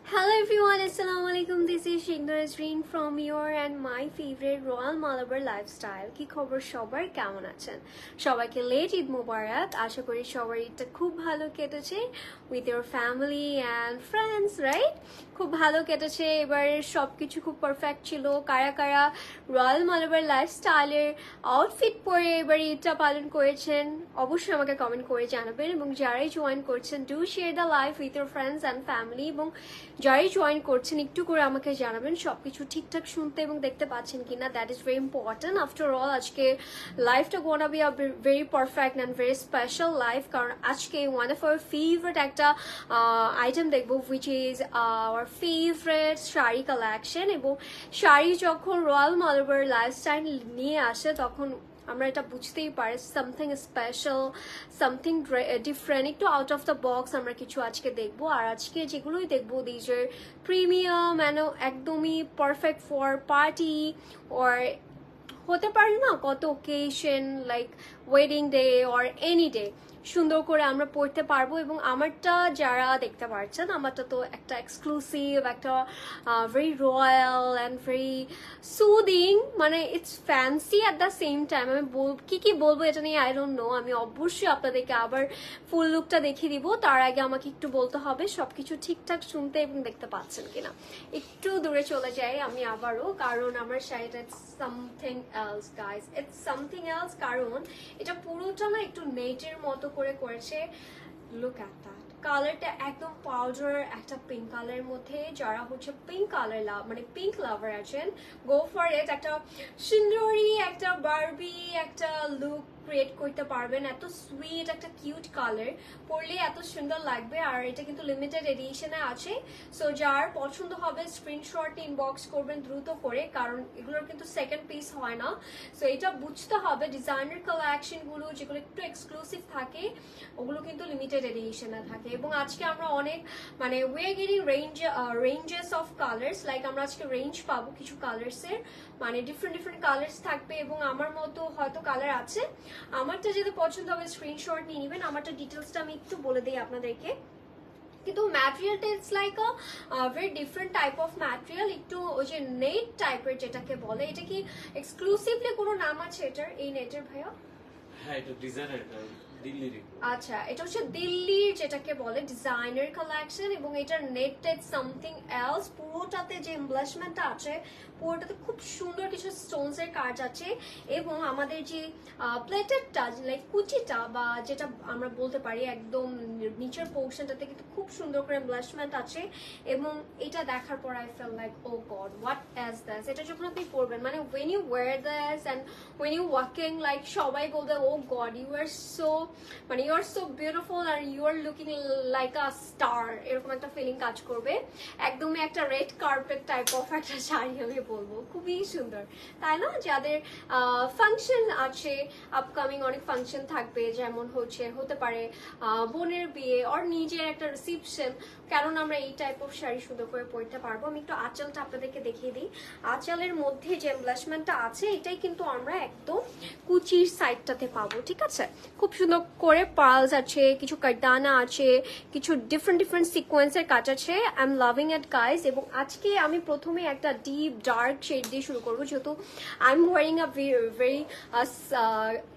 Hello everyone, Assalamu alaikum. This is Shingdar Azreen from your and my favorite Royal Malabar Lifestyle. কি খবর সবার, কেমন আছেন? সবাইকে লেট ঈদ মোবারক। আশা করি সবার ঈদটা খুব ভালো কেটেছে with your family and friends, right? খুব ভালো কেটেছে। এবার সবকিছু খুব পারফেক্ট ছিল। কারা কারা রয়্যাল মালাবার লাইফস্টাইলের আউটফিট পরে এবার ঈদটা পালন করেছেন অবশ্যই আমাকে কমেন্ট করে জানাবেন, এবং যারাই জয়েন করছেন do share the life with your friends and family, এবং যারাই জয়েন করছেন একটু করে আমাকে জানাবেন সবকিছু ঠিকঠাক শুনতে এবং দেখতে পাচ্ছেন কিনা। That is very important. After all আজকে লাইফটা gonna be a very perfect and very special life, কারণ আজকে ওয়ান অফ আওয়ার ফেভারিট একটা আইটেম দেখবো which is our favourite sari collection. এবং শাড়ি যখন রয়্যাল মালাবার লাইফস্টাইল নিয়ে আসে তখন আমরা এটা বুঝতেই পারি সামথিং স্পেশাল, সামথিং ডিফারেন্ট, একটু আউট অফ দ্য বক্স আমরা কিছু আজকে দেখবো। আর আজকে যেগুলোই দেখবো দিজ আর প্রিমিয়াম অ্যান্ড একদমই পারফেক্ট ফর পার্টি অর হতে পারে না কত occasion like wedding day or any day সুন্দর করে আমরা পড়তে পারবো। এবং আমারটা যারা দেখতে পাচ্ছেন আমারটা তো একটা এক্সক্লুসিভ, একটা very royal and very soothing, মানে it's fancy at the same time. আমি কি বলবো এটা নিয়ে আই ডোন্ট নো। আমি অবশ্যই আপনাদেরকে আবার ফুল লুকটা দেখিয়ে দিব, তার আগে আমাকে একটু বলতে হবে সবকিছু ঠিকঠাক শুনতে এবং দেখতে পাচ্ছেন কিনা। একটু দূরে চলে যাই আমি আবারও, কারণ আমার শাড়িটা something else guys, it's something else. কারণ এটা পুরোটা না একটু নেটের মতো করে করেছে। লুক অ্যাট দ্যাট, কালারটা একদম পাউডার একটা পিঙ্ক কালারের মধ্যে। যারা হচ্ছে পিঙ্ক কালার মানে পিঙ্ক লাভার আছেন, গো ফর ইট। একটা সুন্দরী, একটা বারবি একটা লুক ক্রিয়েট করতে পারবেন। এত সুইট একটা কিউট কালার, পরলে এত সুন্দর লাগবে। আর এটা কিন্তু লিমিটেড এডিশনে আছে, সো যার পছন্দ হবে স্ক্রিনশট ইনবক্স করবেন দ্রুত করে, কারণ এগুলোর কিন্তু সেকেন্ড পিস হয় না। সো এটা বুঝতে হবে ডিজাইনার কালেকশন গুলো যেগুলো একটু এক্সক্লুসিভ থাকে ওগুলো কিন্তু লিমিটেড এডিশনে থাকে। এবং আজকে আমরা অনেক মানে we are getting ranges of colours, like আমরা আজকে রেঞ্জ পাবো কিছু কালার্সের, মানে ডিফারেন্ট কালার্স থাকবে। এবং আমার মতো হয়তো কালার আছে, আমারটা যদি পছন্দ হবে স্ক্রিনশট নিয়ে নেবেন। আমারটা ডিটেলসটা আমি একটু বলে দিই আপনাদেরকে। কিন্তু ম্যাটেরিয়ালটা it's like a very different type of material, একটু ওই যে নেট টাইপের যেটাকে বলে। এটা কি এক্সক্লুসিভলি কোনো নাম আছে এটার, এই নেটের ভাইয়া? হ্যাঁ, এটা ডিজাইনার, দিল্লির। আচ্ছা, এটা হচ্ছে দিল্লির যেটাকে বলে ডিজাইনার কালেকশন, এবং এটার নেটেড সামথিং এলস। পুরোটাতে যে এমব্লাশমেন্টটা আছে পুরোটাতে খুব সুন্দর কিছু স্টোনস এর কাজ আছে। এবং আমাদের যে প্লেটেডটা লাইক কুচিটা বা যেটা আমরা বলতে পারি একদম নিচের পোর্শনটাতে কিন্তু খুব সুন্দর করে এমব্লাশমেন্ট আছে। এবং এটা দেখার পর I feel like oh god what is this. এটা যখন আপনি পরবেন মানে when you wear this and when you walking like সবাই বলবে oh god you are so মানে ইউ আর সো বিউটিফুল আর you are looking like a star, এরকম একটা ফিলিং কাজ করবে। একদমই একটা রেড কার্পেট টাইপ অফ একটা শাড়ি আমি বলবো, খুবই সুন্দর তাই না? যাদের ফাংশন আছে আপকামিং, অনেক ফাংশন থাকবে, যেমন হতে পারে বোনের বিয়ে আর নিজের একটা রিসিপশন, কারণ আমরা এই টাইপ অফ শাড়ি সুন্দর করে পরতে পারবো। আমি একটু আঁচলটা আপনাদেরকে দেখিয়ে দিই। আঁচলের মধ্যে যে এমব্লাশমেন্টটা আছে এটাই কিন্তু আমরা একদম কুচির সাইডটাতে পাবো, ঠিক আছে? খুব সুন্দর করে পার্লস আছে, কিছু কারদানা আছে, কিছু ডিফারেন্ট সিকোয়েন্সের কাজ আছে। I am loving it guys. এবং আজকে আমি প্রথমে একটা ডিপ ডার্ক শেড দিয়ে শুরু করবো, যেহেতু I am wiring a very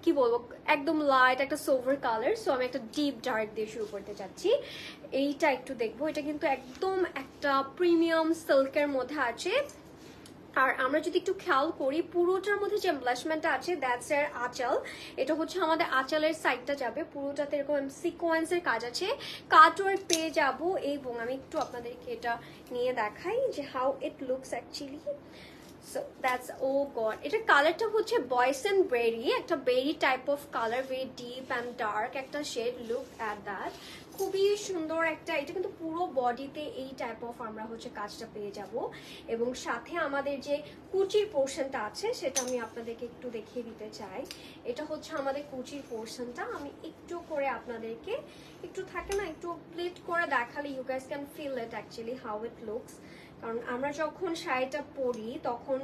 কি বলবো একদম লাইট একটা সোভার কালার, সো আমি একটা ডিপ ডার্ক দিয়ে শুরু করতে চাচ্ছি। এইটা একটু দেখবো, এটা কিন্তু একদম একটা প্রিমিয়াম সিল্কের মধ্যে আছে। আর আমরা যদি একটু খেয়াল করি পুরোটার মধ্যে যে ব্লাশমেন্টটা আছে দ্যাটস এর আঁচল। এটা হচ্ছে আমাদের আঁচলের সাইডটা যাবে, পুরোটাতে এরকম সিকোয়েন্সের কাজ আছে, কাটওয়ার্ক পেয়ে যাব। এবং আমি একটু আপনাদেরকে এটা নিয়ে দেখাই যে how it looks actually. So that's oh god, এটার কালারটা হচ্ছে বয়েস অ্যান্ড বেরি, একটা berry type of colour, very deep and dark একটা শেড। লুক অ্যাট দ্যাট, খুবই সুন্দর একটা। এটা কিন্তু পুরো বডিতে এই টাইপ অফ আমরা হচ্ছে কাজটা পেয়ে যাব। এবং সাথে আমাদের যে কুচির পোর্শনটা আছে সেটা আমি আপনাদেরকে একটু দেখিয়ে দিতে চাই। এটা হচ্ছে আমাদের কুচির পোর্শনটা। আমি একটু করে আপনাদেরকে একটু থাকে না একটু প্লেট করে দেখালে you guys can feel it actually how it looks. কারণ আমরা যখন শাড়িটা পরি তখন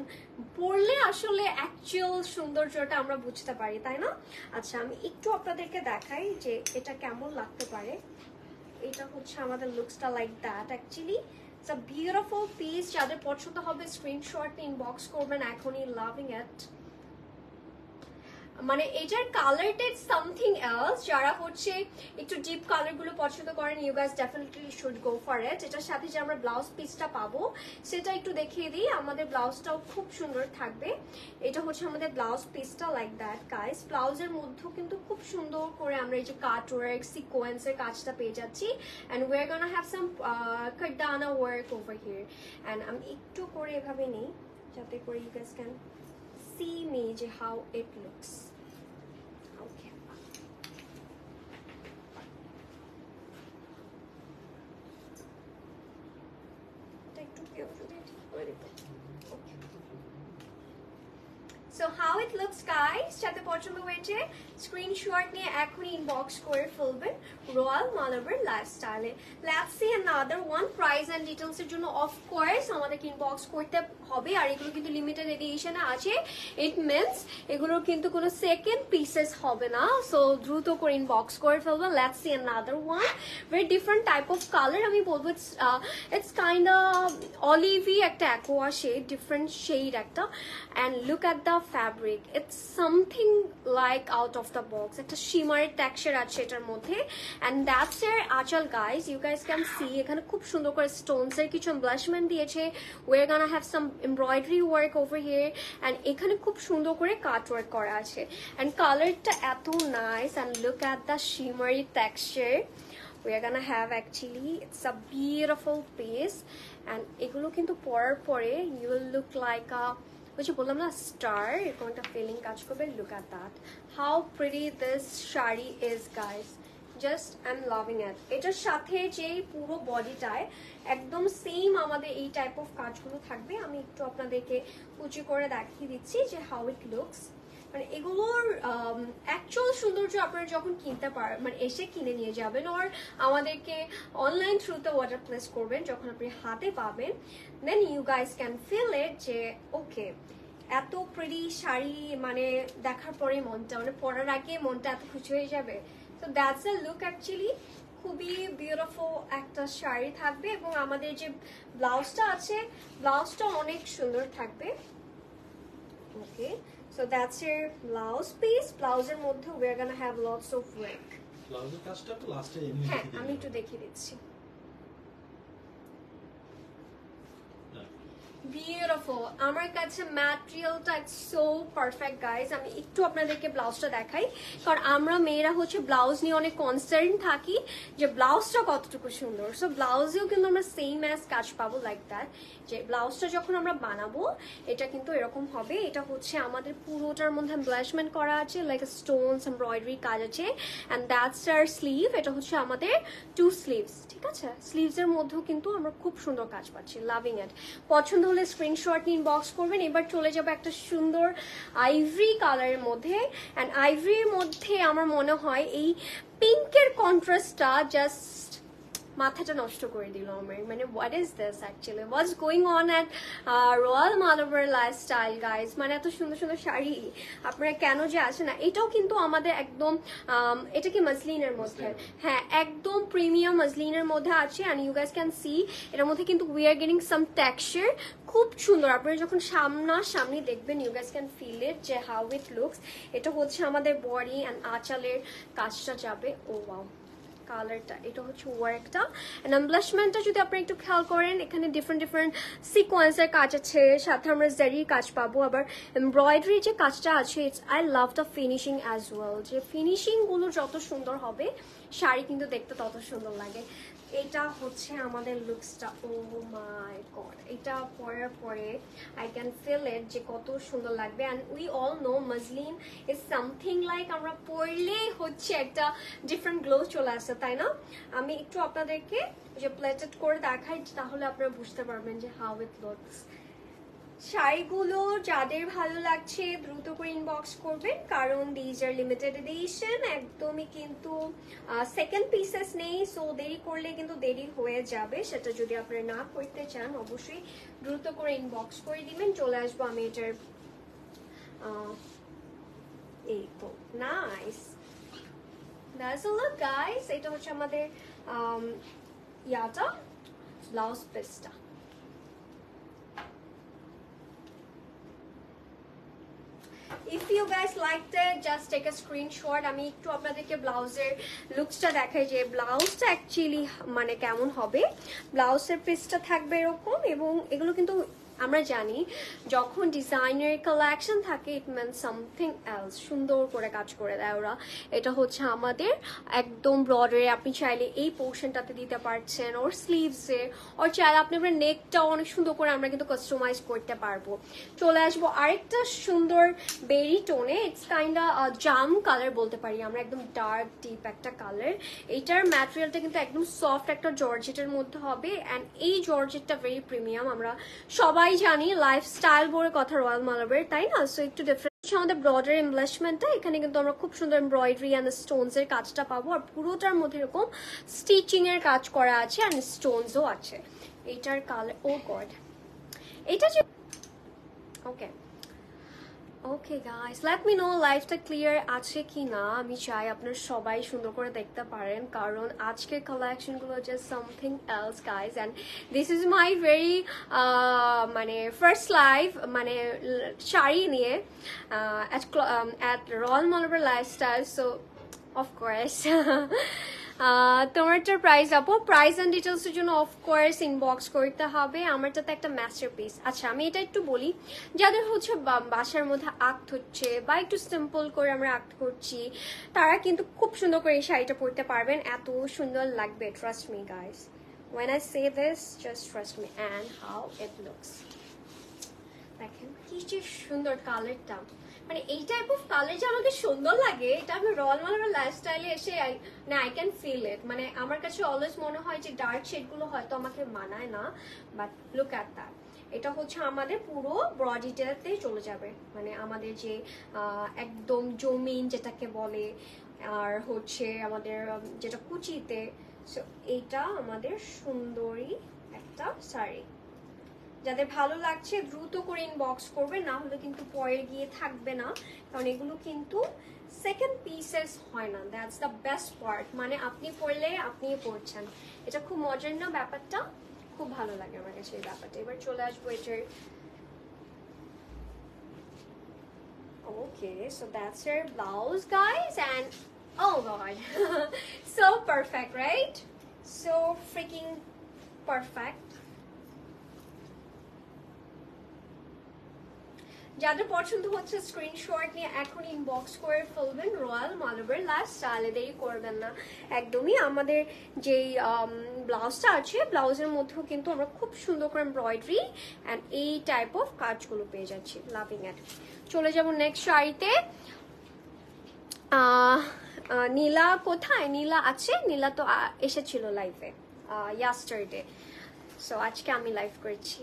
পরলে আসলে অ্যাকচুয়াল সৌন্দর্যটা আমরা বুঝতে পারি, তাই না? আচ্ছা, আমি একটু আপনাদেরকে দেখাই যে এটা কেমন লাগতে পারে। এটা হচ্ছে আমাদের লুকসটা like that actually. It's a beautiful piece, যাদের পছন্দ হবে স্ক্রিনশট ইনবক্স করবেন এখনই, লাভিং ইট। মানে এটার কালারটা ইটস সামথিং এলস, যারা হচ্ছে একটু ডিপ কালার গুলো পছন্দ করেন you guys definitely should go for it. এটার সাথে যে আমরা ব্লাউজ পিসটা পাবো সেটা একটু দেখিয়ে দিই, আমাদের ব্লাউজটাও খুব সুন্দর থাকবে। এটা হচ্ছে আমাদের ব্লাউজ পিসটা, লাইক দ্যাট গাইস। ব্লাউজের মধ্যেও কিন্তু খুব সুন্দর করে আমরা এই যে কাট ওয়ার্ক সিকোয়েন্সের কাজটা পেয়ে যাচ্ছি, and we are gonna have some কারদানা ওয়ার্ক ওভার হিয়ার। এন্ড আমি একটু করে এভাবে নিই যাতে করে you guys can see me how it looks. Okay. Take two care of it. Okay. So how it looks guys, যাতে পছন্দ হয়েছে স্ক্রিনশট নিয়ে এখনই ইনবক্স করে ফেলবেন রয়্যাল মালাবার লাইফস্টাইলে। Let's see another one. Price and details এর জন্য অফ কোর্স আমাদেরকে ইনবক্স করতে হবে, আর এগুলো কিন্তু লিমিটেড এডিশনে আছে। ইট মিন্স এগুলোর কিন্তু কোনো সেকেন্ড পিসেস হবে না, সো দ্রুত করে ইনবক্স করে ফেলবেন। Let's see another one, very different type of colour. আমি বলবো ইটস কাইন্ড অফ অলিভি একটা অ্যাকোয়া শেড, ডিফারেন্ট শেড একটা। And look at the fabric, it's something like out of the box. একটা শিমারের টেক্সচার আছে এটার মধ্যে, অ্যান্ড দ্যাটস এর আঁচল guys. You guys can see এখানে খুব সুন্দর করে স্টোনস এর কিছু এমব্লাশমেন্ট দিয়েছে। We are gonna have some embroidery work over here, and এখানে খুব সুন্দর করে কাট ওয়ার্ক করা আছে। অ্যান্ড কালারটা এত nice, and look at the শিমারি texture we are gonna have actually, it's a beautiful piece, and এগুলো কিন্তু পরার পরে you will look like a, ওই যে বললাম না স্টার, এরকম একটা ফিলিং কাজ করবে। look at that how pretty this sari is guys, just I'm loving it. এটার সাথে যে পুরো বডিটায় একদম সেম আমাদের এই টাইপ অফ কাজগুলো থাকবে। আমি একটু আপনাদেরকে কুচি করে দেখিয়ে দিচ্ছি যে how it looks। মানে এগুলোর অ্যাকচুয়াল সৌন্দর্য আপনারা যখন কিনতে পারেন, মানে এসে কিনে নিয়ে যাবেন, আর আমাদেরকে অনলাইন থ্রুতে অর্ডার প্লেস করবেন, যখন আপনি হাতে পাবেন then you guys can feel it যে ওকে এত প্রিটি শাড়ি মানে দেখার পরে মনটা, মানে পরার আগে মনটা এত খুশি হয়ে যাবে। তো দ্যাটস আ লুক অ্যাকচুয়ালি, খুবই বিউটিফুল একটা শাড়ি থাকবে। এবং আমাদের যে ব্লাউজটা আছে ব্লাউজটা অনেক সুন্দর থাকবে। ওকে, so that's your blouse piece. ব্লাউজের মধ্যে we are gonna have lots of work. ব্লাউজের কাজটা তো লাস্টে এমনি হ্যাঁ, দেখিয়ে দিই। আমি একটু দেখিয়ে দিচ্ছি। বিউটিফুল, আমার কাছে ম্যাটেরিয়ালটা সো পারফেক্ট গাইজ। আমি একটু আপনাদেরকে ব্লাউজটা দেখাই, কারণ আমরা মেয়েরা হচ্ছে ব্লাউজ নিয়ে অনেক কনসার্ন থাকি যে ব্লাউজটা কতটুকু সুন্দর। সো ব্লাউজেও কিন্তু আমরা সেম অ্যাজ কাজ পাবো, লাইক দ্যাট। যে ব্লাউজটা যখন আমরা বানাবো এটা কিন্তু এরকম হবে। এটা হচ্ছে আমাদের পুরোটার মধ্যে এমব্লাশমেন্ট করা আছে, লাইক স্টোনস এমব্রয়ডারি কাজ আছে, অ্যান্ড দ্যাটস আর স্লিভ। এটা হচ্ছে আমাদের 2 স্লিভস, ঠিক আছে। স্লিভসের মধ্যেও কিন্তু আমরা খুব সুন্দর কাজ পাচ্ছি, লাভিং ইট। পছন্দ হলে স্ক্রিনশট নিয়ে ইনবক্স করবেন। এবার চলে যাবে একটা সুন্দর আইভরি কালারের মধ্যে, অ্যান্ড আইভরির মধ্যে আমার মনে হয় এই পিঙ্কের কন্ট্রাস্টটা জাস্ট মাথাটা নষ্ট করে দিল আমার। মানে what is this actually, what's going on at Royal Malabar lifestyle guys. মানে এত সুন্দর সুন্দর শাড়ি আপনারা কেন যে আসে না। এটাও কিন্তু আমাদের একদম এটা কি মসলিনের মধ্যে, হ্যাঁ একদম প্রিমিয়াম মসলিনের মধ্যে আছে। And you guys can see এটার মধ্যে কিন্তু we are getting some texture, খুব সুন্দর। আপনারা যখন সামনাসামনি দেখবেন you guys can feel it যে হাউ ইট লুকস। এটা হচ্ছে আমাদের বডি অ্যান্ড আঁচলের কাজটা যাবে। ও ওয়াও, কালারটা এটা হচ্ছে ওয়ার্কটা। এন্ড এমব্লাশমেন্টটা যদি আপনি একটু খেয়াল করেন, এখানে ডিফারেন্ট ডিফারেন্ট সিকোয়েন্সের কাজ আছে, সাথে আমরা জারির কাজ পাবো। আবার এমব্রয়ডারি যে কাজটা আছে, it's I love the finishing as well. যে ফিনিশিং গুলো যত সুন্দর হবে শাড়ি কিন্তু দেখতে তত সুন্দর লাগে। এটা হচ্ছে আমাদের লুকসটা। ও মাই গড, এটা পরার পরে আই ক্যান ফিল ইট যে কত সুন্দর লাগবে। And we all know muslin is something like আমরা পরলেই হচ্ছে একটা ডিফারেন্ট গ্লো চলে আসে, তাই না? আমি একটু আপনাদেরকে যে প্লেটেড করে দেখাই, তাহলে আপনারা বুঝতে পারবেন যে হাউ ইট লুকস। শাড়িগুলো যাদের ভালো লাগছে দ্রুত করে ইনবক্স করবেন, কারণ দিজ আর লিমিটেড এডিশন, একদমই কিন্তু সেকেন্ড পিসেস নেই। সো দেরি করলে কিন্তু দেরি হয়ে যাবে। সেটা যদি আপনারা না করতে চান অবশ্যই দ্রুত করে ইনবক্স করে দিবেন। চলে আসবো আমি এটার এই তো nice, that's a look guys. এটা হচ্ছে আমাদের ইয়াটা। ব্লাউজ পিসটা। If you guys liked it, just take a screenshot. আমি একটু আপনাদেরকে ব্লাউজের লুকসটা দেখাই যে ব্লাউজটা অ্যাকচুয়ালি মানে কেমন হবে। ব্লাউজের পিসটা থাকবে এরকম, এবং এগুলো কিন্তু আমরা জানি যখন ডিজাইনের কালেকশন থাকে ইট মিনস সামথিং এলস, সুন্দর করে কাজ করে দেয় ওরা। এটা হচ্ছে আমাদের একদম ব্রডারে, আপনি চাইলে এই পোর্শনটাতে দিতে পারছেন, ওর স্লিভসে, ওর চাইলে আপনি আপনার নেকটাও অনেক সুন্দর করে আমরা কিন্তু কাস্টমাইজ করতে পারবো। চলে আসবো আরেকটা সুন্দর বেরি টোনে, ইটস কাইন্ড জাম কালার বলতে পারি আমরা, একদম ডার্ক ডিপ একটা কালার। এইটার ম্যাটেরিয়ালটা কিন্তু একদম সফট একটা জর্জেটের মধ্যে হবে, অ্যান্ড এই জর্জেটটা ভেরি প্রিমিয়াম। আমরা সবাই জানি লাইফস্টাইল বলে কথা রয়্যাল মালাবার, তাই না? সো একটু ডিফারেন্ট আমাদের ব্রডার এমব্লেশমেন্টটা, এখানে কিন্তু আমরা খুব সুন্দর এমব্রয়ডারি অ্যান্ড স্টোনস এর কাজটা পাবো, আর পুরোটার মধ্যে এরকম স্টিচিং এর কাজ করা আছে অ্যান্ড স্টোনসও আছে। এইটার কালার, ও গড, এটা যে okay okay guys, let me know লাইফটা ক্লিয়ার আছে কি না। আমি চাই আপনার সবাই সুন্দর করে দেখতে পারেন, কারণ আজকের কালেকশনগুলো just something else guys, and this is my very মানে ফার্স্ট লাইভ মানে শাড়ি নিয়ে at Royal Malabar lifestyle. So of course তোমারটার প্রাইস আপু, প্রাইস অ্যান্ড ডিটেলসের জন্য অফকোর্স ইনবক্স করতে হবে। আমারটা তো একটা মাস্টারপিস। আচ্ছা আমি এটা একটু বলি, যাদের হচ্ছে বাসার মধ্যে আক্ট হচ্ছে বা একটু সিম্পল করে আমরা আক্ট করছি, তারা কিন্তু খুব সুন্দর করে এই শাড়িটা পরতে পারবেন, এত সুন্দর লাগবে। Trust me guys, when I say this, just trust me, and how it looks. দেখেন কি যে সুন্দর কালারটা, মানে এই টাইপ অফ কালার যে আমাকে সুন্দর লাগে, এটা আমি রয়্যাল মালাবার লাইফস্টাইলে এসে না আই ক্যান ফিল ইট। মানে আমার কাছে অলওয়েজ মনে হয় যে ডার্ক শেডগুলো হয়তো আমাকে মানায় না, বাট লুক অ্যাট দ্যাট। এটা হচ্ছে আমাদের পুরো বডিটাতে চলে যাবে, মানে আমাদের যে একদম জমিন যেটাকে বলে, আর হচ্ছে আমাদের যেটা কুচিতে। সো এইটা আমাদের সুন্দরী একটা শাড়ি। যাদের ভালো লাগছে দ্রুত করে ইনবক্স করবে, না হলে কিন্তু পরে গিয়ে থাকবে না, কারণ এগুলো কিন্তু সেকেন্ড পিসেস হয় না। দ্যাটস দ্য বেস্ট পার্ট, মানে আপনি পরলে আপনি পরছেন, এটা খুব মজার না ব্যাপারটা, খুব ভালো লাগে আমার কাছে এই ব্যাপারটা। এবার চলে আসবো এটার, ওকে so that's year blouse guys, and oh god so perfect, right? So freaking perfect. যাদের পছন্দ হচ্ছে স্ক্রিনশট নিয়ে এখন ইনবক্স করে ফেলবেন রয়্যাল মালাবার লাইফস্টাইলে, দেরি করবেন না একদমই। আমাদের যেই ব্লাউজটা আছে, ব্লাউজের মধ্যেও কিন্তু আমরা খুব সুন্দর করে এমব্রয়ডারি অ্যান্ড এই টাইপ অফ কাজগুলো পেয়ে যাচ্ছি, লাভিং ইট। চলে যাব নেক্সট শাড়িতে। নীলা কোথায়? নীলা আছে, নীলা তো এসেছিল লাইভে ইয়াস্টারডে, সো আজকে আমি লাইভ করছি।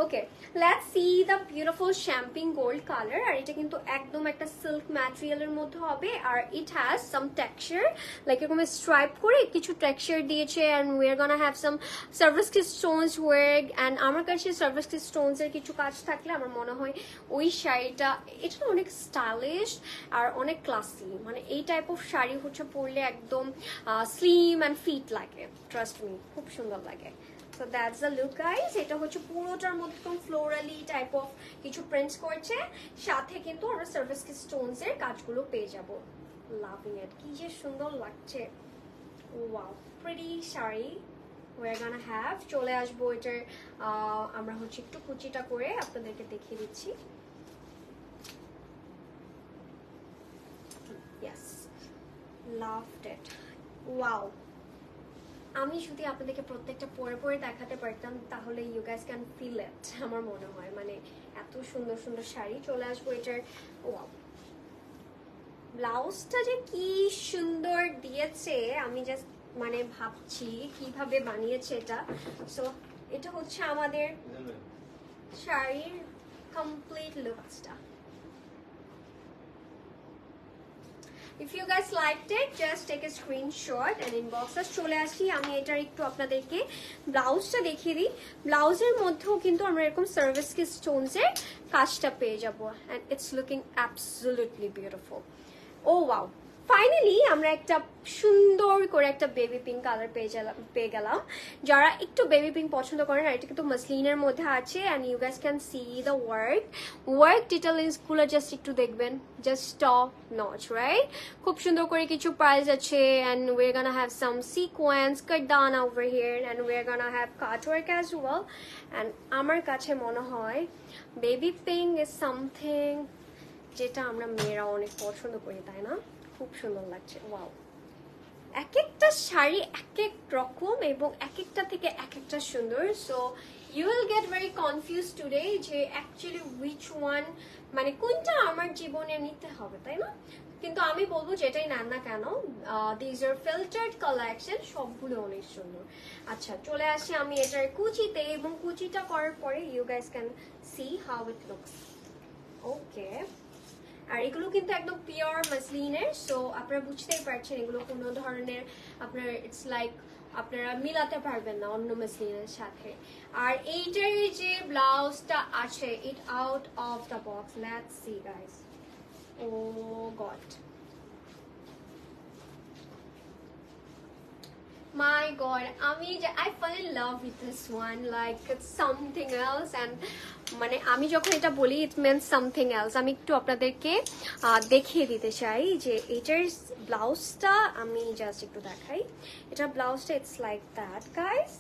Okay let's see the beautiful champagne gold colour, আর এটা কিন্তু একদম একটা সিল্ক ম্যাটেরিয়ালের মধ্যে হবে, আর it has some texture, like এরকম স্ট্রাইপ করে কিছু টেক্সচার দিয়েছে, and we are gonna have some Swarovski stones work, and আমার কাছে সার্ভিসকি স্টোনস এর কিছু কাজ থাকলে আমার মনে হয় ওই শাড়িটা, এটা অনেক স্টাইলিশ আর অনেক ক্লাসি, মানে এই টাইপ অফ শাড়ি হচ্ছে পরলে একদম স্লিম অ্যান্ড ফিট লাগে, ট্রাস্ট মি খুব সুন্দর লাগে। So that's the look guys, এটা হচ্ছে পুরোটার মধ্যে কোন ফ্লোরালি টাইপ অফ কিছু প্রিন্টস করছে, সাথে কিন্তু আমরা সার্ভিসকি স্টোনস এর কাজগুলো পেয়ে যাব। লাভিং ইট, কি যে সুন্দর লাগছে, wow pretty sari we are gonna have। চলে আসবো এটার, আমরা হচ্ছে একটু কুচিটা করে আপনাদেরকে দেখিয়ে দিচ্ছি। Yes, loved it, wow। আমি যদি আপনাদেরকে প্রত্যেকটা পরে পরে দেখাতে পারতাম তাহলে you guys can feel it, আমার মনে হয়, মানে এত সুন্দর সুন্দর শাড়ি। চলে আসবো এটার, ওয়াও ব্লাউজটা যে কি সুন্দর দিয়েছে, আমি জাস্ট মানে ভাবছি কিভাবে বানিয়েছে এটা। সো এটা হচ্ছে আমাদের শাড়ির complete লুকসটা। If you guys liked it, just take a screenshot and inbox us। চলে আসি আমি এটার একটু আপনাদেরকে ব্লাউজটা দেখিয়ে দিই। ব্লাউজের মধ্যেও কিন্তু আমরা এরকম সার্ভিসকি স্টোনস এর কাজটা পেয়ে যাব, and it's looking absolutely beautiful। Oh wow, finally আমরা একটা সুন্দর করে একটা বেবি পিঙ্ক কালার পেয়ে গেলাম। যারা একটু বেবি পিঙ্ক পছন্দ করেন, আর এটা কিন্তু মাসলিনের মধ্যে আছে, and you guys can see the work details গুলো জাস্ট একটু দেখবেন, জাস্ট টপ নচ, রাইট? খুব সুন্দর করে কিছু প্রাইস আছে, and we are gonna have some sequence কাটদানা over here, and we are gonna have cutwork as well. And আমার কাছে মনে হয় বেবি পিঙ্ক ইজ সামথিং যেটা আমরা মেয়েরা অনেক পছন্দ করি, তাই না? খুব সুন্দর লাগছে, ওয়াও। এক একটা শাড়ি এক এক রকম এবং এক একটা থেকে এক একটা সুন্দর। So you will get very confuse today যে অ্যাকচুয়ালি উইচ ওয়ান, মানে কোনটা আমার জীবনে নিতে হবে, তাই না? কিন্তু আমি বলবো যেটাই নেন না কেন, দিজ আর ফিল্টার্ড কালেকশন, সবগুলো অনেক সুন্দর। আচ্ছা, চলে আসি আমি এটার কুচিতে, এবং কুচিটা করার পরে you guys can see how it looks. Okay, আর এগুলো কিন্তু একদম পিওর মাসলিনের, সো আপনারা বুঝতেই পারছেন এগুলো কোনো ধরনের আপনার ইটস লাইক আপনারা মিলাতে পারবেন না অন্য মাসলিনের সাথে। আর এইটার যে ব্লাউজটা আছে, it out of the box, let's see guys. Oh god, my god, I fell in love with this one, like it's something else, and মানে আমি যখন এটা বলি it means something else। আমি একটু আপনাদেরকে দেখিয়ে দিতে চাই যে এটার ব্লাউজটা, আমি জাস্ট একটু দেখাই। এটা ব্লাউজটা it's like that guys,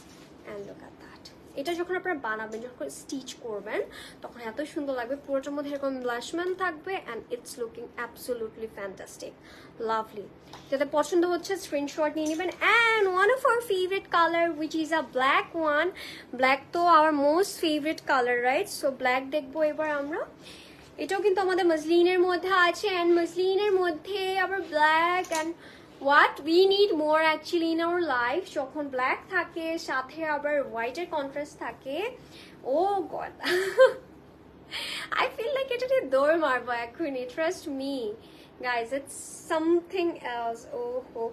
and look at that. এটা যখন আপনারা বানাবেন, যখন স্টিচ করবেন, তখন এত সুন্দর লাগবে। পুরোটার মধ্যে এরকম ব্লাশম্যান থাকবে, and it's looking absolutely fantastic, lovely. যাতে পছন্দ হচ্ছে স্ক্রিনশট নিয়ে নেবেন। And one of our favourite colour which is a black one. Black তো our most favourite colour, right? So black দেখবো এবার আমরা। এটাও কিন্তু আমাদের মসলিনের মধ্যে আছে, অ্যান্ড মসলিনের মধ্যে আবার black, and what we need more actually in our life, যখন ব্ল্যাক থাকে সাথে আবার হোয়াইটের কন্ট্রাস্ট থাকে, oh God I feel like এটা দিয়ে দৌড় মারবো এখনই, trust me guys, it's something else. ও হো,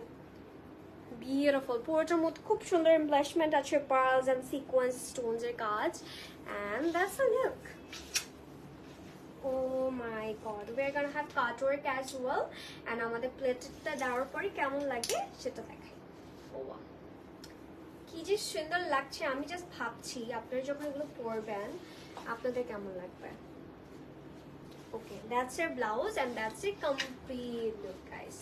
বিউটিফুল। পুরোটার মধ্যে খুব সুন্দর এমব্লাশমেন্ট আছে, পার্লস এন্ড সিকোয়েন্স স্টোনস এর কাজ, and that's a look. Oh my god, we're gonna have cutwork as well, and আমাদের প্লেটটা দেওয়ার পরে কেমন লাগে সেটা দেখাই। ও বাহ, কি যে সুন্দর লাগছে। আমি জাস্ট ভাবছি আপনারা যখন এগুলো পরবেন আপনাদের কেমন লাগবে। ওকে, that's your blouse and that's a complete look guys.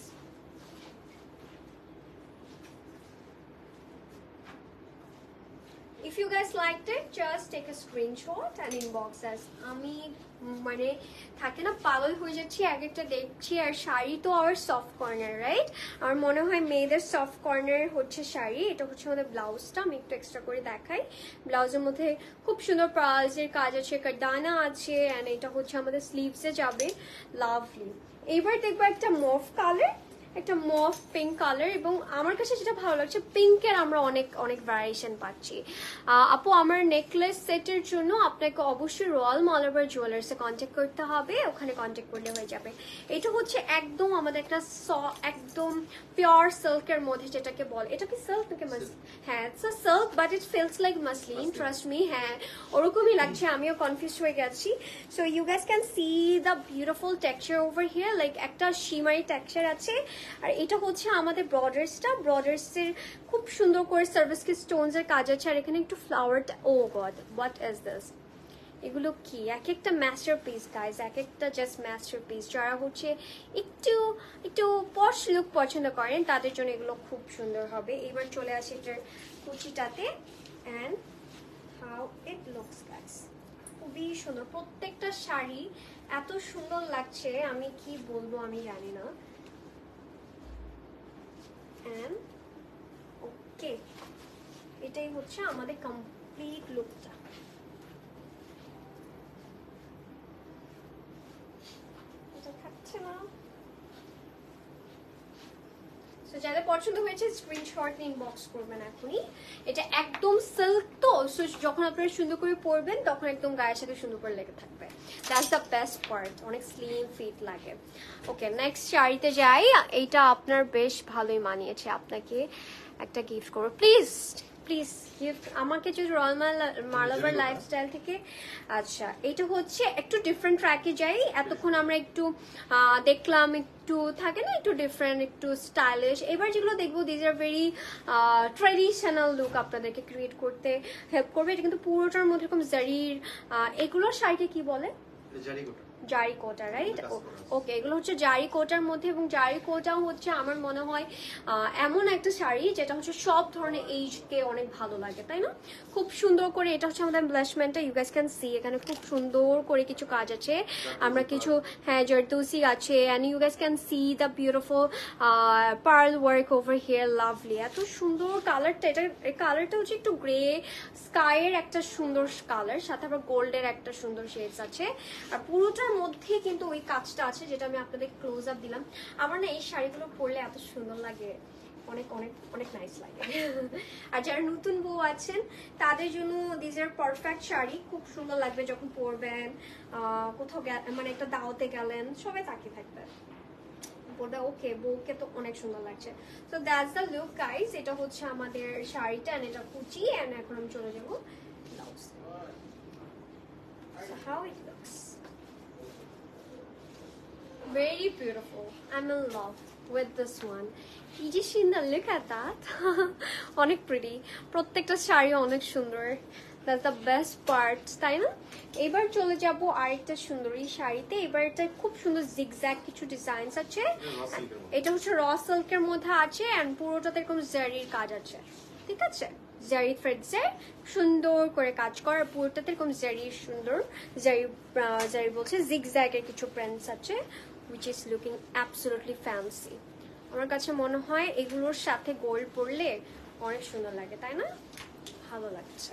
If you guys liked it, just take a screenshot and inbox us. আমি মানে থাকে না, পাগল হয়ে যাচ্ছি এক একটা দেখছি। আর শাড়ি তো আর সফট কর্নার, রাইট? আমার মনে হয় মেয়েদের সফট কর্নার হচ্ছে শাড়ি। এটা হচ্ছে আমাদের ব্লাউজটা, আমি একটু এক্সট্রা করে দেখাই। ব্লাউজের মধ্যে খুব সুন্দর পার্লসের কাজ আছে, কাটদানা আছে, অ্যান্ড এটা হচ্ছে আমাদের স্লিভসে যাবে, লাভলি। এইবার দেখবো একটা মফ কালার, একটা মফ পিঙ্ক কালার, এবং আমার কাছে যেটা ভালো লাগছে, পিঙ্কের আমরা অনেক অনেক ভ্যারিয়েশন পাচ্ছি। আপু, আমার নেকলেস সেটের জন্য আপনাকে অবশ্যই রয়্যাল মালাবার জুয়েলার্সে কন্ট্যাক্ট করতে হবে, ওখানে কন্ট্যাক্ট করলে হয়ে যাবে। এটা হচ্ছে একদম আমাদের একটা একদম পিওর সিল্কের মধ্যে, যেটাকে বলে, এটা কি সিল্ক নাকি মাসলিন? হ্যাঁ, it's a silk but it feels like muslin, trust me. হ্যাঁ, ওরকমই লাগছে, আমিও কনফিউজ হয়ে গেছি। So you guys can see the beautiful texture over here, like একটা শিমারি টেক্সচার আছে। আর এটা হচ্ছে আমাদের ব্রডার্সটা, ব্রডার্সের খুব সুন্দর করে সার্ভিস কি স্টোনস এর কাজ আছে, আর এখানে একটু ফ্লাওয়ারটা, ও গড হোয়াট ইজ দিস, এগুলো কি এক একটা মাস্টারপিস গাইস, এক একটা জাস্ট মাস্টারপিস। যারা হচ্ছে একটু একটু পশ লুক পছন্দ করেন তাদের জন্য এগুলো খুব সুন্দর হবে। এবার চলে আসি এটার কুচিটাতে, and how it looks guys, খুবই সুন্দর। প্রত্যেকটা শাড়ি এত সুন্দর লাগছে, আমি কি বলবো আমি জানি না। And okay, এটাই হচ্ছে আমাদের কমপ্লিট লুকটা। এটা থাকছে না, সো যাদের পছন্দ হয়েছে স্ক্রিনশট নিয়ে ইনবক্স করবেন এখনই। এটা একদম সিল্ক তো, সো যখন আপনারা সুন্দর করে পরবেন তখন একদম গায়ের সাথে সুন্দর করে লেগে থাকবে। দ্যাটস দ্য বেস্ট পার্ট, অনেক স্লিম ফিট লাগে। ওকে, নেক্সট শাড়িতে যাই। এইটা আপনার বেশ ভালোই মানিয়েছে, আপনাকে একটা গিফট করবো। প্লিজ প্লিজ গিফট আমাকে যদি রয়্যাল মালাবার লাইফস্টাইল থেকে। আচ্ছা, এটা হচ্ছে একটু ডিফারেন্ট ট্র্যাকে যাই। এতক্ষণ আমরা একটু দেখলাম, একটু থাকে না একটু ডিফারেন্ট, একটু স্টাইলিশ। এবার যেগুলো দেখবো these are very traditional look আপনাদেরকে ক্রিয়েট করতে হেল্প করবে। এটা কিন্তু পুরোটার মধ্যে এরকম জারির, এগুলোর শাড়িকে কি বলে? জারি কোটা, রাইট? ওকে, এগুলো হচ্ছে জারি কোটার মধ্যে, এবং জারি কোটাও হচ্ছে আমার মনে হয় এমন একটা শাড়ি যেটা হচ্ছে সব ধরনের এইজকে অনেক ভালো লাগে, তাই না? খুব সুন্দর করে, এটা হচ্ছে আমাদের ব্লাশমেন্টটা, ইউ গাইস ক্যান সি এখানে খুব সুন্দর করে কিছু কাজ আছে। আমরা কিছু, হ্যাঁ, জারদৌসি আছে, and you guys can see the beautiful pearl work over here, lovely. এত সুন্দর কালারটা, এটা কালারটা হচ্ছে একটু গ্রে স্কাইয়ের একটা সুন্দর কালার, সাথে আবার গোল্ডের একটা সুন্দর শেডস আছে। আর পুরোটার মধ্যে কিন্তু ওই কাজটা আছে যেটা আমি আপনাদের ক্লোজ আপ দিলাম। আমার না এই শাড়িগুলো পরলে এত সুন্দর লাগে, অনেক অনেক অনেক নাইস লাগে। আর যারা নতুন বউ আছেন তাদের জন্য দিস আর পারফেক্ট শাড়ি, খুব সুন্দর লাগবে যখন পরবেন, কোথাও মানে একটা দাওয়াতে গেলেন সবাই তাকিয়ে থাকবে, বলবে ওকে বউকে তো অনেক সুন্দর লাগছে। তো দ্যাটস দ্য লুক গাইস। এটা হচ্ছে আমাদের শাড়িটা, এন্ড এটা কুচি, এন্ড এখন আমি চলে যাবো blouse. So how it looks, very beautiful. I'm in love with this one. Is she in the look at that? অনেক প্রিটি, প্রত্যেকটা শাড়ি অনেক সুন্দর। That's the best part, তাই না? এবার চলে যাব আরেকটা সুন্দরী শাড়িতে। এবার এটা খুব সুন্দর জিগজ্যাগ কিছু ডিজাইনস আছে। এটা হচ্ছে র সিল্কের মধ্যে আছে, এন্ড পুরোটাতে এরকম জারির কাজ আছে, ঠিক আছে? জারি থ্রেডসে সুন্দর করে কাজ করা, পুরোটাতে এরকম জারির সুন্দর জারি বলছে জিগজ্যাগের কিছু প্রিন্টস আছে, which is looking absolutely fancy. আমার কাছে মনে হয় এগুলোর সাথে গোল্ড পরলে অনেক সুন্দর লাগে, তাই না? ভালো লাগছে।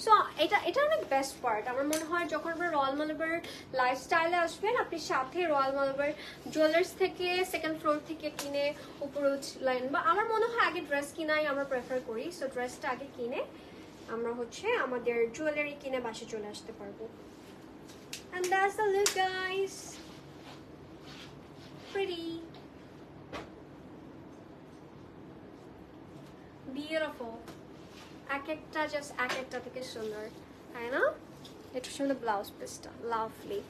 সো এটা অনেক বেস্ট পার্ট আমার মনে হয়। যখন আপনার রয়্যাল মালাবার লাইফস্টাইলে আসবেন, আপনি সাথে রয়্যাল মালাবার জুয়েলার্স থেকে সেকেন্ড ফ্লোর থেকে কিনে উপরে উঠলেন, বা আমার মনে হয় আগে ড্রেস কিনাই আমরা প্রেফার করি। সো ড্রেসটা আগে কিনে আমরা হচ্ছে আমাদের জুয়েলারি কিনে বাসে চলে আসতে পারবো। And that's the look guys, pretty beautiful, এক একটা জাস্ট এক একটা থেকে সুন্দর, তাই না? এটা সুন্দর ব্লাউজ পিসটা, lovely.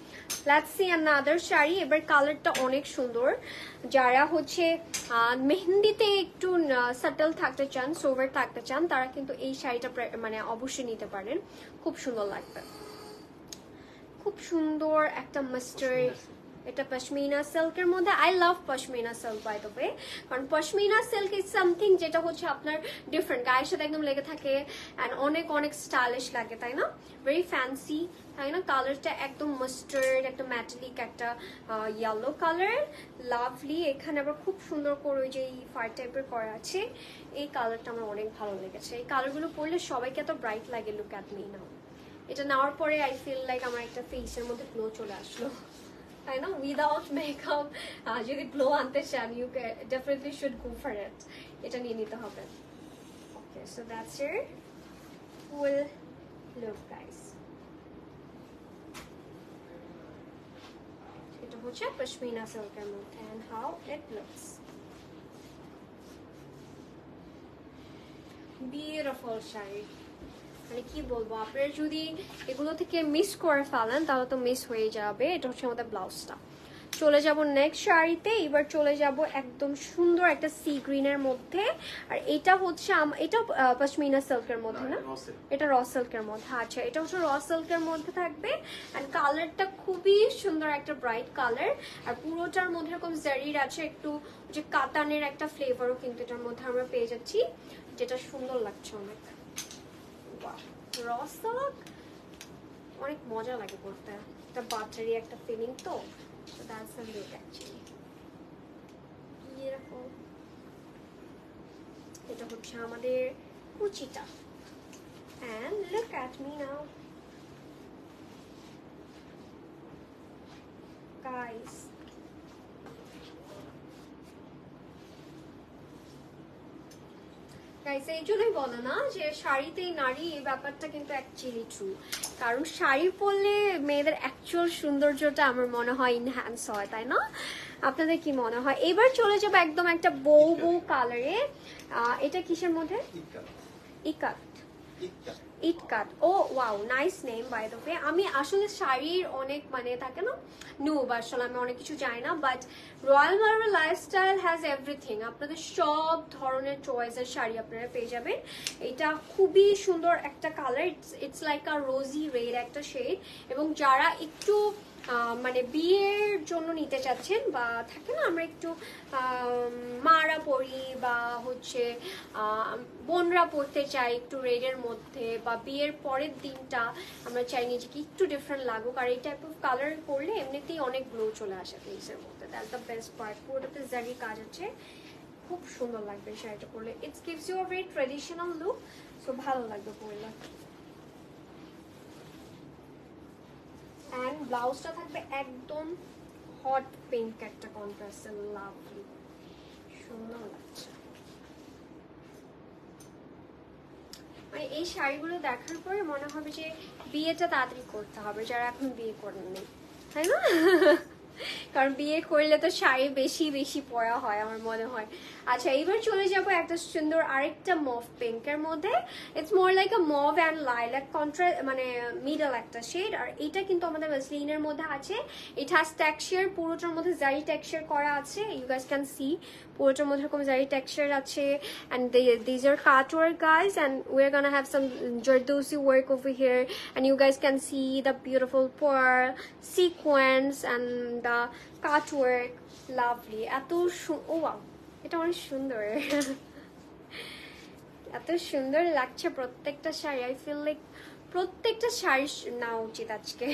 Let's see another sari. এবার কালারটা অনেক সুন্দর। যারা হচ্ছে মেহেন্দিতে একটু সাটল থাকতে চান, সোভার থাকতে চান, তারা কিন্তু এই শাড়িটা মানে অবশ্যই নিতে পারেন, খুব সুন্দর লাগবে। খুব সুন্দর একটা মাস্টার্ড, এটা পশমিনা সিল্কের মধ্যে। I love pashmina silk by the way, কারণ পশমিনা সিল্ক ইজ সামথিং যেটা হচ্ছে আপনার ডিফারেন্ট, গায়ের সাথে একদম লেগে থাকে, অ্যান্ড অনেক অনেক স্টাইলিশ লাগে, তাই না? ভেরি ফ্যান্সি, তাই না? কালারটা একদম মাস্টার্ড, একটা ম্যাটালিক একটা ইয়েলো কালার, লাভলি। এখানে আবার খুব সুন্দর করে ওই যে ফায়ার টাইপের করা আছে, এই কালারটা আমার অনেক ভালো লেগেছে। এই কালারগুলো পরলে সবাইকে এত ব্রাইট লাগে। Look at me now. এটা নেওয়ার পরে আই ফিল লাইক আমার একটা ফেসের মধ্যে গ্লো চলে আসলো, তাই না? উইদাউট মেকআপ যদি গ্লো আনতে চান, you definitely should go for it, এটা নিয়ে নিতে হবে। Okay, so that's it full look guys. এটা হচ্ছে পশমিনা সিল্কের মধ্যে, and how it looks beautiful sari. মানে কি বলবো, আপনারা যদি এগুলো থেকে মিস করে ফেলেন তাহলে তো মিস হয়ে যাবে। এটা হচ্ছে আমাদের ব্লাউজটা। চলে যাব নেক্সট শাড়িতে। এবার চলে যাব একদম সুন্দর একটা সি গ্রিনের মধ্যে, আর এটা হচ্ছে এটা পশমিনা সিল্কের মধ্যে না, এটা র সিল্কের মধ্যে। আচ্ছা, এটা হচ্ছে র সিল্কের মধ্যে থাকবে, এন্ড কালারটা খুবই সুন্দর একটা ব্রাইট কালার, আর পুরোটার মধ্যে এরকম জারির আছে, একটু যে কাতানের একটা ফ্লেভারও কিন্তু এটার মধ্যে আমরা পেয়ে যাচ্ছি, যেটা সুন্দর লাগছে অনেক। র সিল্ক অনেক মজা লাগে পড়তে, একটা বাটারি একটা ফিলিং তো। So that's the look actually. Beautiful. এটা হচ্ছে আমাদের কুচিটা, and look at me now guys. এই জন্যই বলে না যে শাড়িতেই নারী, এই ব্যাপারটা কিন্তু অ্যাকচুয়ালি ট্রু। কারণ শাড়ি পরলে মেয়েদের অ্যাকচুয়াল সৌন্দর্যটা আমার মনে হয় ইনহ্যান্স হয়, তাই না? আপনাদের কি মনে হয়? এবার চলে যাবো একদম একটা বউ বউ কালারে। এটা কিসের মধ্যে? ইকাত ইটকা। ইটকাট। Oh wow, nice name by the way. আমি আসলে শাড়ির অনেক মানে থাকে না নুব, আসলে আমি অনেক কিছু জানি না, but royal marble lifestyle has everything. আপনাদের সব ধরনের চয়েসের শাড়ি আপনারা পেয়ে যাবেন। এটা খুবই সুন্দর একটা colour, it's like a rosy red একটা শেড। এবং যারা একটু মানে বিয়ের জন্য নিতে চাচ্ছেন, বা থাকে না আমরা একটু মারা পরি বা হচ্ছে বোনরা পরতে চাই একটু রেডের মধ্যে, বা বিয়ের পরের দিনটা আমরা চাই নিজেকে একটু ডিফারেন্ট লাগুক, আর এই টাইপ অফ কালার করলে এমনিতেই অনেক গ্লো চলে আসে ফেসের মধ্যে। That's the best part. পুরোটাতে জারি কাজ আছে, খুব সুন্দর লাগবে শাড়িটা পরলে। It's gives you a very traditional look, so ভালো লাগবে পরলে। অ্যান্ড ব্লাউজটা থাকবে একদম হট পিঙ্ক একটা কন্ট্রাস্টে, লাভলি, সুন্দর লাগছে। মানে এই শাড়িগুলো দেখার পরে মনে হবে যে বিয়েটা তাড়াতাড়ি করতে হবে যারা এখন বিয়ে করেননি, তাই না? কারণ বিয়ে করলে তো শাড়ি বেশি বেশি পরা হয় আমার মনে হয়। আচ্ছা, এইবার চলে যাব একটা সুন্দর আরেকটা মভ পিঙ্কের মধ্যে। It's more like a mauve and lilac contrast, মানে মিডল একটা শেড। আর এটা কিন্তু আমাদের মসলিনের মধ্যে আছে। ইট হ্যাজ টেক্সচার, পুরোটার মধ্যে জারি টেক্সচার করা আছে। ইউ গাইস ক্যান সি পুরোটার মধ্যে এরকম জারি টেক্সচার আছে। And these are cut work guys, and we are gonna have some zardozi work over here, and you guys can see the beautiful pearl sequence and the cut work, lovely. এত oh wow, এটা অনেক সুন্দর। এত সুন্দর লাগছে প্রত্যেকটা sari. I feel like প্রত্যেকটা শাড়ি নেওয়া উচিত আজকে,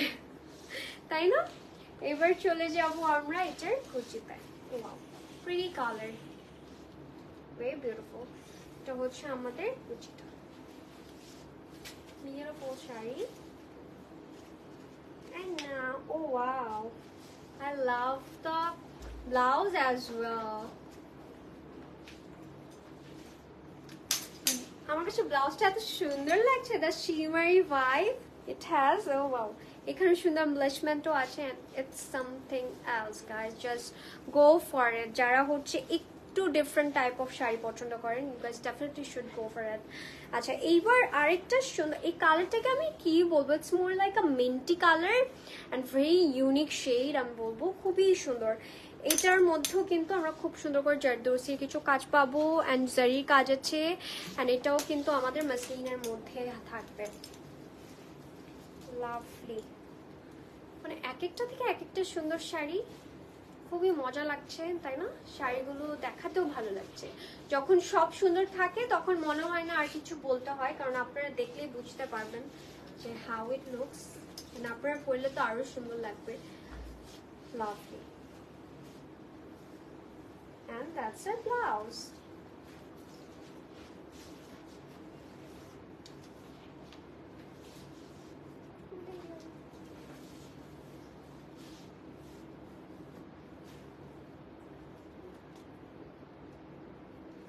তাই না? এবার চলে যাব আমরা এটার কুচিতে। Wow, pretty colour, very beautiful. এটা হচ্ছে আমাদের কুচিটা, beautiful sari. And now, oh wow, I love the blouse as well. আমার কাছে ব্লাউজটা এত সুন্দর লাগছে, the shimmery vibe it has. Oh wow, এখানে সুন্দর ব্লাশমেন্টও আছে। It's something else guys, just go for it. যারা হচ্ছে একটু ডিফারেন্ট টাইপ অফ শাড়ি পছন্দ করেন, you guys definitely should go for it. আচ্ছা, এইবার আরেকটা সুন্দর, এই কালারটাকে আমি কি বলবো, it's more like a minty colour and very unique shade আমি বলবো, খুবই সুন্দর। এটার মধ্যেও কিন্তু আমরা খুব সুন্দর করে জারদোসির কিছু কাজ পাবো, অ্যান্ড জারির কাজ আছে, অ্যান্ড এটাও কিন্তু আমাদের মসলিনের মধ্যে থাকবে। লাভলি, মানে এক একটা থেকে এক একটা সুন্দর শাড়ি, খুবই মজা লাগছে তাই না? শাড়িগুলো দেখাতেও ভালো লাগছে। যখন সব সুন্দর থাকে তখন মনে হয় না আর কিছু বলতে হয়, কারণ আপনারা দেখলেই বুঝতে পারবেন যে হাউ ইট লুকস, আপনারা পরলে তো আরো সুন্দর লাগবে। Lovely, and that's a blouse.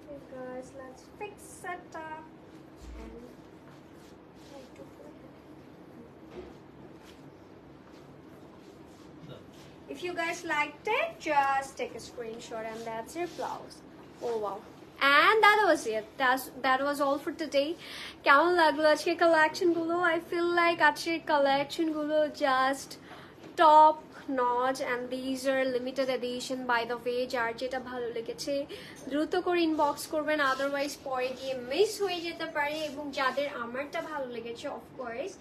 Okay guys, let's fix it up and try to put it. If you guys liked it, just take a screenshot, and that's your blouse. Oh wow. And that was it. That was all for today. কেমন লাগলো আজকে collection গুলো? I feel like আজকের collection গুলো just top notch, and these are limited edition by the way. যার যেটা ভালো লেগেছে দ্রুত করে ইনবক্স করবেন, আদারওয়াইজ পরে গিয়ে মিস হয়ে যেতে পারে। এবং যাদের আমারটা ভালো লেগেছে, অফকোর্স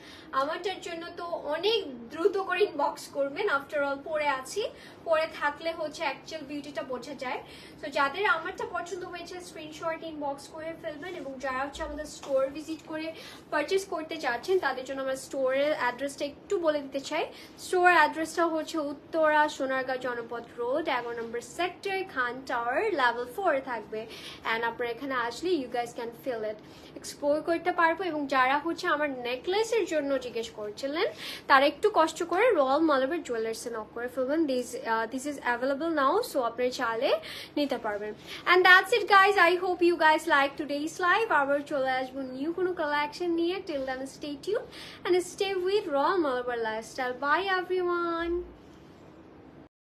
আমারটার জন্য তো অনেক দ্রুত করে ইনবক্স করবেন। আফটার অল পরে আছি, পরে থাকলে হচ্ছে অ্যাকচুয়াল বিউটিটা বোঝা যায়। তো যাদের আমারটা পছন্দ হয়েছে স্ক্রিনশট ইনবক্স করে ফেলবেন। এবং যারা হচ্ছে আমাদের স্টোর ভিজিট করে পারচেস করতে চাচ্ছেন, তাদের জন্য আমরা স্টোরের অ্যাড্রেসটা একটু বলে দিতে চাই। স্টোর অ্যাড্রেসটা হচ্ছে উত্তরা সোনারগাঁ জনপদ রোড, 11 নম্বর সেক্টর, খান টাওয়ার, লেভেল 4 থাকবে। অ্যান্ড আপনারা এখানে আসলে you guys can feel it, explore করতে পারবো। এবং যারা হচ্ছে আমার নেকলেসের জন্য জিজ্ঞেস করছিলেন, তারা একটু কষ্ট করে রয়্যাল মালাবার জুয়েলার্সে নক করে ফেলবেন। This is available now, so আপনারা চাইলে নিতে পারবেন। And that's it guys, I hope you guys like today's live. আবার চলে আসবো নিউ কোনো কালেকশন নিয়ে। Till then stay tune and stay with Royal Malabar Lifestyle. Bye everyone.